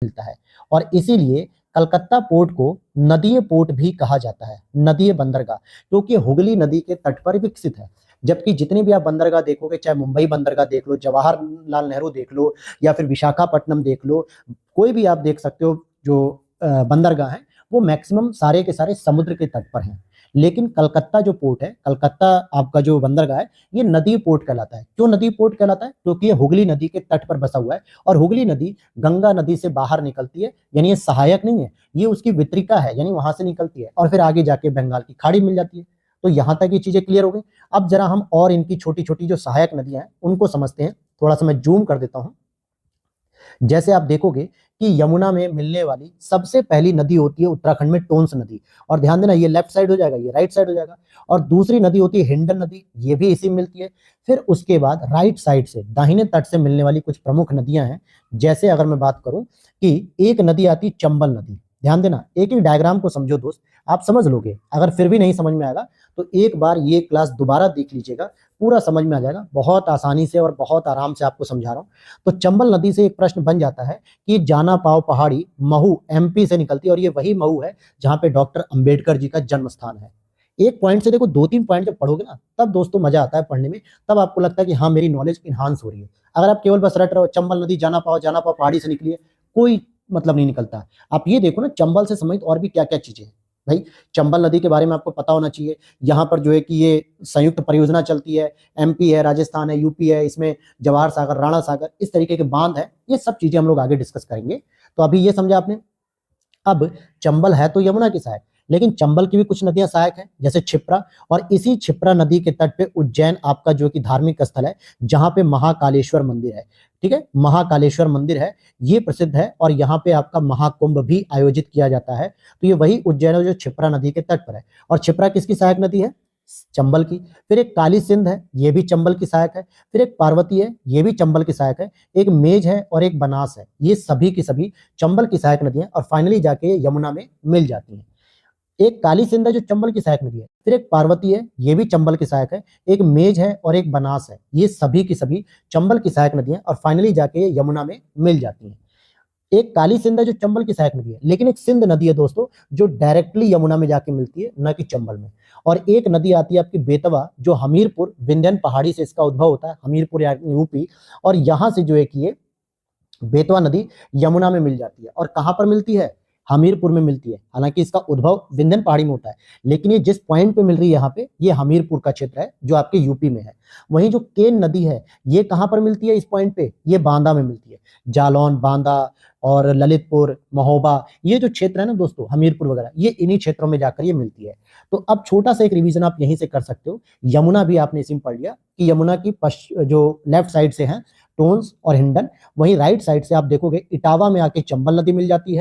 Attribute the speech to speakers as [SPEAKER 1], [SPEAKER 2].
[SPEAKER 1] मिलता है। और इसीलिए कलकत्ता पोर्ट को नदीय पोर्ट भी कहा जाता है, नदीय बंदरगाह, क्योंकि हुगली नदी के तट पर विकसित है। जबकि जितनी भी आप बंदरगाह देखोगे, चाहे मुंबई बंदरगाह देख लो, जवाहरलाल नेहरू देख लो, या फिर विशाखापट्टनम देख लो, कोई भी आप देख सकते हो जो बंदरगाह है, वो मैक्सिमम सारे के सारे समुद्र के तट पर हैं। लेकिन कलकत्ता जो पोर्ट है, कलकत्ता आपका जो बंदरगाह है, ये नदी पोर्ट कहलाता है। क्यों नदी पोर्ट कहलाता है? क्योंकि ये हुगली नदी के तट पर बसा हुआ है, और हुगली नदी गंगा नदी से बाहर निकलती है, यानी ये सहायक नहीं है, ये उसकी वितरिका है, यानी वहां से निकलती है और फिर आगे जाके बंगाल की खाड़ी मिल जाती है। तो यहां तक ये चीजें क्लियर हो गई। अब जरा हम और इनकी छोटी छोटी जो सहायक नदियां हैं उनको समझते हैं। थोड़ा सा मैं जूम कर देता हूं। जैसे आप देखोगे कि यमुना में मिलने वाली सबसे पहली नदी होती है उत्तराखंड में टोंस नदी, और ध्यान देना ये लेफ्ट साइड हो जाएगा, ये राइट साइड हो जाएगा। और दूसरी नदी होती है हिंडन नदी, ये भी इसी में मिलती है। फिर उसके बाद राइट साइड से दाहिने तट से मिलने वाली कुछ प्रमुख नदियां हैं। जैसे अगर मैं बात करूं कि एक नदी आती है चंबल नदी। ध्यान देना, एक ही डायग्राम को समझो दोस्त, आप समझ लोगे। अगर फिर भी नहीं समझ में आएगा तो एक बार ये क्लास दोबारा देख लीजिएगा, पूरा समझ में आ जाएगा। बहुत आसानी से और बहुत आराम से आपको समझा रहा हूं। तो चंबल नदी से एक प्रश्न बन जाता है कि जाना पाव पहाड़ी महू एमपी से निकलती है, और ये वही महू है जहां पे डॉक्टर अंबेडकर जी का जन्म स्थान है। एक पॉइंट से देखो, दो तीन पॉइंट जब पढ़ोगे ना, तब दोस्तों मजा आता है पढ़ने में। तब आपको लगता है कि हाँ, मेरी नॉलेज इन्हांस हो रही है। अगर आप केवल बस रट रहे हो चंबल नदी जाना पाव पहाड़ी से निकली है, कोई मतलब नहीं निकलता। आप ये देखो ना, चंबल से संबंधित और भी क्या क्या चीजें हैं भाई। चंबल नदी के बारे में आपको पता होना चाहिए। यहाँ पर जो है कि ये संयुक्त परियोजना चलती है, एमपी है, राजस्थान है, यूपी है, इसमें जवाहर सागर, राणा सागर, इस तरीके के बांध है। ये सब चीजें हम लोग आगे डिस्कस करेंगे। तो अभी ये समझा आपने। अब चंबल है तो यमुना की सहायक, लेकिन चंबल की भी कुछ नदियां सहायक हैं, जैसे क्षिप्रा। और इसी क्षिप्रा नदी के तट पे उज्जैन आपका जो कि धार्मिक स्थल है, जहां पे महाकालेश्वर मंदिर है। ठीक है, महाकालेश्वर मंदिर है, ये प्रसिद्ध है, और यहाँ पे आपका महाकुंभ भी आयोजित किया जाता है। तो ये वही उज्जैन है जो क्षिप्रा नदी के तट पर है। और क्षिप्रा किसकी सहायक नदी है? चंबल की। फिर एक काली सिंध है, ये भी चंबल की सहायक है। फिर एक पार्वती है, ये भी चंबल की सहायक है। एक मेज है और एक बनास है, ये सभी की सभी चंबल की सहायक नदी है, और फाइनली जाके यमुना में मिल जाती है। एक काली सिंध है जो चंबल की सहायक नदी है। फिर एक पार्वती है, ये भी चंबल की सहायक है। एक मेज है और एक बनास है, ये सभी की सभी चंबल की सहायक नदी है, और फाइनली जाके यमुना में मिल जाती है। एक काली सिंध है जो चंबल की सहायक नदी है, लेकिन एक सिंध नदी है दोस्तों जो डायरेक्टली यमुना में जाके मिलती है, न कि चंबल में। और एक नदी आती है आपकी बेतवा, जो हमीरपुर विंध्यन पहाड़ी से इसका उद्भव होता है, हमीरपुर यूपी। और यहां से जो है कि ये बेतवा नदी यमुना में मिल जाती है। और कहां पर मिलती है? हमीरपुर में मिलती है। हालांकि इसका उद्भव विंध्यन पहाड़ी में होता है, लेकिन ये जिस पॉइंट पे मिल रही है यहाँ पे, ये हमीरपुर का क्षेत्र है जो आपके यूपी में है। वहीं जो केन नदी है, ये कहां पर मिलती है? इस पॉइंट पे ये बांदा में मिलती है। जालौन, बांदा और ललितपुर, महोबा, ये जो क्षेत्र है ना दोस्तों, हमीरपुर वगैरह, ये इन्हीं क्षेत्रों में जाकर ये मिलती है। तो अब छोटा सा एक रिवीजन आप यहीं से कर सकते हो। यमुना भी आपने इसी में पढ़ लिया कि यमुना की जो लेफ्ट साइड से है टोन्स और हिंडन, वहीं राइट साइड से आप देखोगे इटावा में आके चंबल नदी मिल जाती है।